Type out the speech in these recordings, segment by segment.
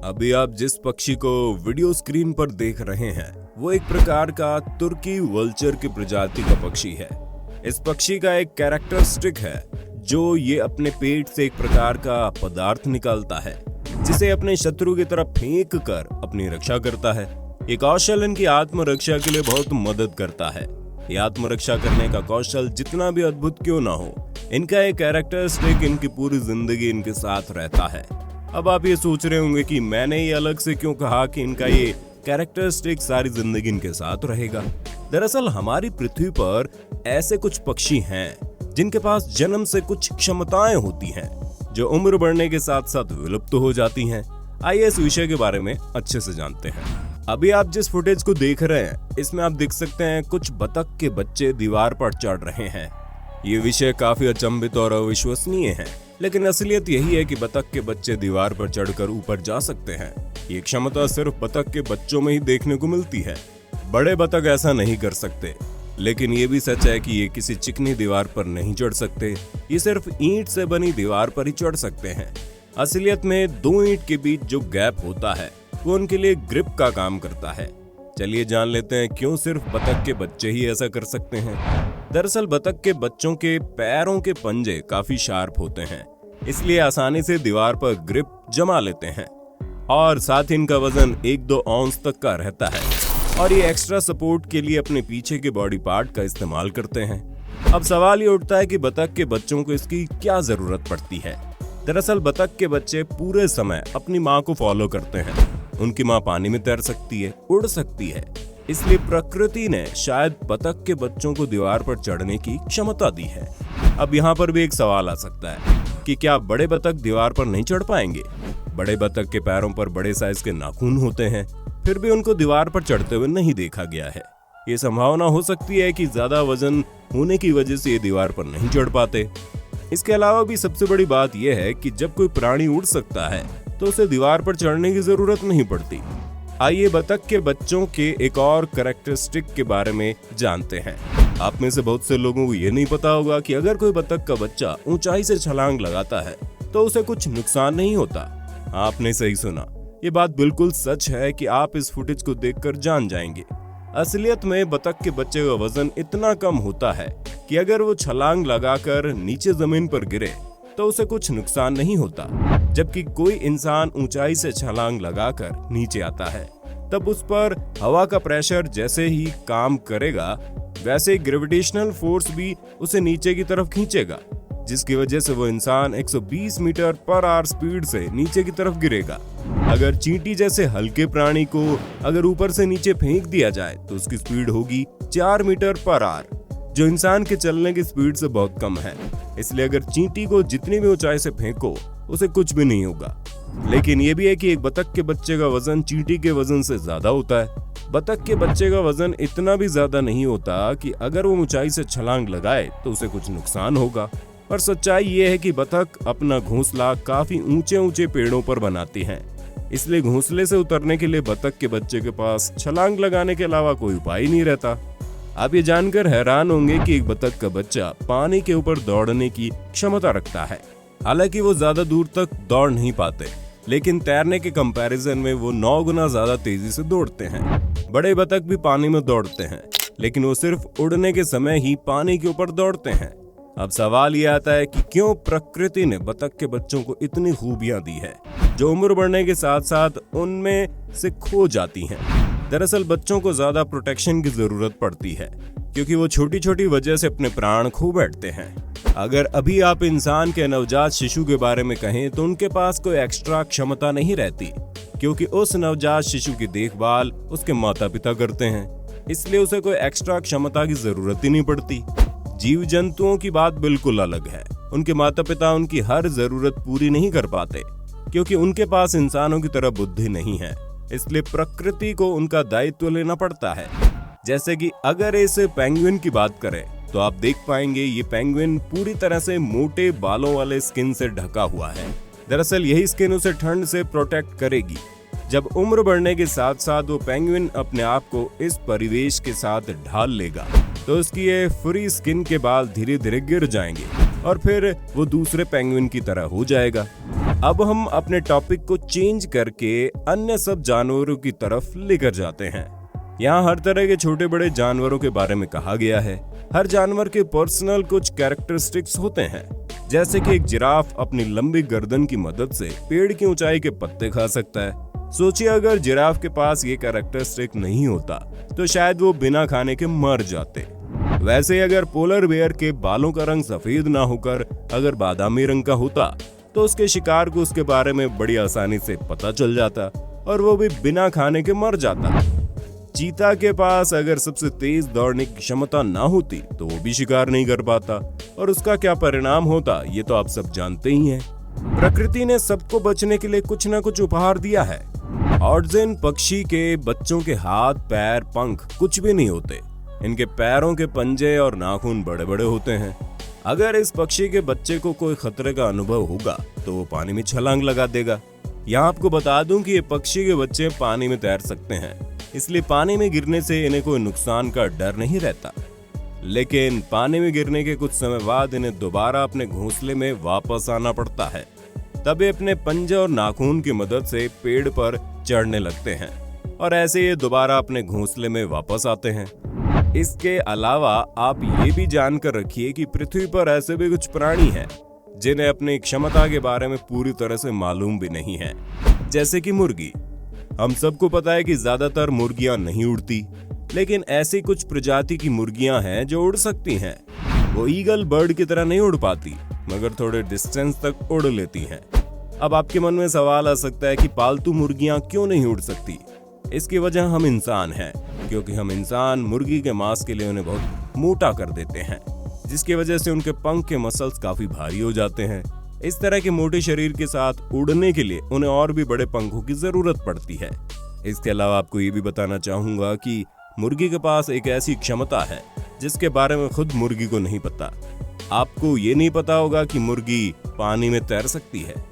अभी आप जिस पक्षी को वीडियो स्क्रीन पर देख रहे हैं वो एक प्रकार का तुर्की वल्चर की प्रजाति का पक्षी है। इस पक्षी का एक कैरेक्टरिस्टिक है जो ये अपने पेट से एक प्रकार का पदार्थ निकालता है जिसे अपने शत्रु की तरफ फेंक कर अपनी रक्षा करता है। ये कौशल इनकी आत्मरक्षा के लिए बहुत मदद करता है। ये आत्मरक्षा करने का कौशल जितना भी अद्भुत क्यों ना हो, इनका एक कैरेक्टरिस्टिक इनकी पूरी जिंदगी इनके साथ रहता है। अब आप ये सोच रहे होंगे कि मैंने ये अलग से क्यों कहा कि इनका ये कैरेक्टरिस्टिक सारी जिंदगी इनके साथ रहेगा। दरअसल हमारी पृथ्वी पर ऐसे कुछ पक्षी हैं जिनके पास जन्म से कुछ क्षमताएं होती हैं जो उम्र बढ़ने के साथ साथ विलुप्त हो जाती हैं। आइए इस विषय के बारे में अच्छे से जानते हैं। अभी आप जिस फुटेज को देख रहे हैं इसमें आप देख सकते हैं कुछ बतख के बच्चे दीवार पर चढ़ रहे हैं। ये विषय काफी अचंभित और अविश्वसनीय है, लेकिन असलियत यही है कि बतख के बच्चे दीवार पर चढ़कर ऊपर जा सकते हैं। ये क्षमता सिर्फ बतख के बच्चों में ही देखने को मिलती है। बड़े बतख ऐसा नहीं कर सकते, लेकिन ये भी सच है कि ये किसी चिकनी दीवार पर नहीं चढ़ सकते। ये सिर्फ ईंट से बनी दीवार पर ही चढ़ सकते हैं। असलियत में दो ईंट के बीच जो गैप होता है वो उनके लिए ग्रिप का काम करता है। चलिए जान लेते हैं क्यों सिर्फ बतख के बच्चे ही ऐसा कर सकते हैं। दरअसल बतख के बच्चों के पैरों के पंजे काफी शार्प होते हैं, इसलिए आसानी से दीवार पर ग्रिप जमा लेते हैं और साथ ही इनका वजन 1-2 औंस तक का रहता है और ये एक्स्ट्रा सपोर्ट के लिए अपने पीछे के बॉडी पार्ट का इस्तेमाल करते हैं। अब सवाल ये उठता है कि बतख के बच्चों को इसकी क्या जरूरत पड़ती है। दरअसल बतख के बच्चे पूरे समय अपनी माँ को फॉलो करते हैं। उनकी माँ पानी में तैर सकती है, उड़ सकती है, इसलिए प्रकृति ने शायद बतख के बच्चों को दीवार पर चढ़ने की क्षमता दी है। अब यहाँ पर भी एक सवाल आ सकता है कि क्या बड़े बतख दीवार पर नहीं चढ़ पाएंगे? बड़े बतख के पैरों पर बड़े साइज के नाखून होते हैं, फिर भी उनको दीवार पर चढ़ते हुए नहीं देखा गया है। ये संभावना हो सकती है कि ज्यादा वजन होने की वजह से ये दीवार पर नहीं चढ़ पाते। इसके अलावा भी सबसे बड़ी बात यह है कि जब कोई प्राणी उड़ सकता है तो उसे दीवार पर चढ़ने की जरूरत नहीं पड़ती। आइए बतख के बच्चों के एक और कैरेक्टरिस्टिक के बारे में जानते हैं। आप में से बहुत से लोगों को ये नहीं पता होगा कि अगर कोई बतख का बच्चा ऊंचाई से छलांग लगाता है तो उसे कुछ नुकसान नहीं होता। आपने सही सुना, ये बात बिल्कुल सच है कि आप इस फुटेज को देखकर जान जाएंगे। असलियत में बतख के बच्चे का वजन इतना कम होता है कि अगर वो छलांग लगाकर नीचे जमीन पर गिरे तो उसे कुछ नुकसान नहीं होता, जबकि कोई इंसान ऊंचाई से छलांग लगाकर नीचे आता है तब उस पर हवा का प्रेशर जैसे ही काम करेगा वैसे ही ग्रेविटेशनल फोर्स भी उसे नीचे की तरफ खींचेगा, जिसकी वजह से वो इंसान 120 मीटर पर आवर स्पीड से नीचे की तरफ गिरेगा। अगर चींटी जैसे हल्के प्राणी को अगर ऊपर से नीचे फेंक दिया जाए तो उसकी स्पीड होगी 4 मीटर पर आवर, जो इंसान के चलने की स्पीड से बहुत कम है। इसलिए अगर चींटी को जितनी भी ऊंचाई से फेंको उसे कुछ भी नहीं होगा। लेकिन ये भी है कि एक बतख के बच्चे का वजन चींटी के वजन से ज्यादा होता है। बतख के बच्चे का वजन इतना भी ज्यादा नहीं होता कि अगर वो ऊंचाई से छलांग लगाए तो उसे कुछ नुकसान होगा। पर सच्चाई ये है कि बतख अपना घोंसला काफी ऊंचे ऊंचे पेड़ों पर बनाती हैं, इसलिए घोंसले से उतरने के लिए बतख के बच्चे के पास छलांग लगाने के अलावा कोई उपाय ही नहीं रहता। आप ये जानकर हैरान होंगे कि एक बतख का बच्चा पानी के ऊपर दौड़ने की क्षमता रखता है। हालांकि वो ज्यादा दूर तक दौड़ नहीं पाते, लेकिन तैरने के कंपैरिजन में वो 9 गुना ज्यादा तेजी से दौड़ते हैं। बड़े बतख भी पानी में दौड़ते हैं, लेकिन वो सिर्फ उड़ने के समय ही पानी के ऊपर दौड़ते हैं। अब सवाल ये आता है कि क्यों प्रकृति ने बतख के बच्चों को इतनी खूबियां दी है जो उम्र बढ़ने के साथ साथ उनमें से खो जाती हैं। दरअसल बच्चों को ज्यादा प्रोटेक्शन की जरूरत पड़ती है क्योंकि वो छोटी छोटी वजह से अपने प्राण खो बैठते हैं। अगर अभी आप इंसान के नवजात शिशु के बारे में कहें तो उनके पास कोई एक्स्ट्रा क्षमता नहीं रहती, क्योंकि उस नवजात शिशु की देखभाल उसके माता पिता करते हैं, इसलिए उसे कोई एक्स्ट्रा क्षमता की जरूरत ही नहीं पड़ती। जीव जंतुओं की बात बिल्कुल अलग है। उनके माता पिता उनकी हर जरूरत पूरी नहीं कर पाते क्योंकि उनके पास इंसानों की तरह बुद्धि नहीं है, इसलिए प्रकृति को उनका दायित्व लेना पड़ता है। जैसे कि अगर इस पेंगुइन की बात करें तो आप देख पाएंगे ये पेंगुइन पूरी तरह से मोटे बालों वाले स्किन से ढका हुआ है। दरअसल यही स्किन उसे ठंड से प्रोटेक्ट करेगी। जब उम्र बढ़ने के साथ साथ वो पेंगुइन अपने आप को इस परिवेश के साथ ढाल लेगा तो उसकी ये फ्री स्किन के बाल धीरे धीरे गिर जाएंगे और फिर वो दूसरे पेंगुइन की तरह हो जाएगा। अब हम अपने टॉपिक को चेंज करके अन्य सब जानवरों की तरफ लेकर जाते हैं। यहाँ हर तरह के छोटे बड़े जानवरों के बारे में कहा गया है। हर जानवर के पर्सनल कुछ कैरेक्टरिस्टिक्स होते हैं, जैसे कि एक जिराफ अपनी लंबी गर्दन की मदद से पेड़ की ऊंचाई के पत्ते खा सकता है। सोचिए अगर जिराफ के पास ये कैरेक्टरिस्टिक नहीं होता तो शायद वो बिना खाने के मर जाते। वैसे अगर पोलर बेयर के बालों का रंग सफेद ना होकर अगर बादामी रंग का होता तो उसके शिकार को उसके बारे में बड़ी आसानी से पता चल जाता और वो भी बिना खाने के मर जाता। चीता के पास अगर सबसे तेज दौड़ने की क्षमता ना होती तो वो भी शिकार नहीं कर पाता और उसका क्या परिणाम होता ये तो आप सब जानते ही हैं। प्रकृति ने सबको बचने के लिए कुछ ना कुछ उपहार दिया है। ऑड्जिन पक्षी के बच्चों के हाथ, पैर, पंख कुछ भी नहीं होते। इनके पैरों के पंजे और नाखून बड़े बड़े होते हैं। अगर इस पक्षी के बच्चे को कोई खतरे का अनुभव होगा तो वो पानी में छलांग लगा देगा। यहाँ आपको बता दूं कि ये पक्षी के बच्चे पानी में तैर सकते हैं, इसलिए पानी में गिरने से इन्हें कोई नुकसान का डर नहीं रहता। लेकिन पानी में गिरने के कुछ समय बाद इन्हें दोबारा अपने घोंसले में वापस आना पड़ता है। तब ये अपने पंजे और नाखून की मदद से पेड़ पर चढ़ने लगते हैं और ऐसे ये दोबारा अपने घोंसले में वापस आते हैं। इसके अलावा आप ये भी जानकर रखिए कि पृथ्वी पर ऐसे भी कुछ प्राणी हैं जिन्हें अपनी क्षमता के बारे में पूरी तरह से मालूम भी नहीं है, जैसे कि मुर्गी। हम सबको पता है कि ज्यादातर मुर्गियां नहीं उड़ती, लेकिन ऐसी कुछ प्रजाति की मुर्गियां हैं जो उड़ सकती हैं। वो ईगल बर्ड की तरह नहीं उड़ पाती, मगर थोड़े डिस्टेंस तक उड़ लेती हैं। अब आपके मन में सवाल आ सकता है कि पालतू मुर्गियां क्यों नहीं उड़ सकती? इसकी वजह हम इंसान हैं, क्योंकि हम इंसान मुर्गी के मांस के लिए उन्हें बहुत मोटा कर देते हैं, जिसकी वजह से उनके पंख के मसल्स काफी भारी हो जाते हैं। इस तरह के मोटे शरीर के साथ उड़ने के लिए उन्हें और भी बड़े पंखों की जरूरत पड़ती है। इसके अलावा आपको ये भी बताना चाहूंगा कि मुर्गी के पास एक ऐसी क्षमता है जिसके बारे में खुद मुर्गी को नहीं पता। आपको ये नहीं पता होगा कि मुर्गी पानी में तैर सकती है।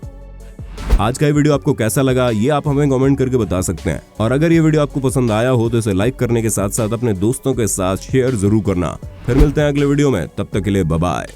आज का ये वीडियो आपको कैसा लगा ये आप हमें कमेंट करके बता सकते हैं, और अगर ये वीडियो आपको पसंद आया हो तो इसे लाइक करने के साथ साथ अपने दोस्तों के साथ शेयर जरूर करना। फिर मिलते हैं अगले वीडियो में, तब तक के लिए बाय बाय।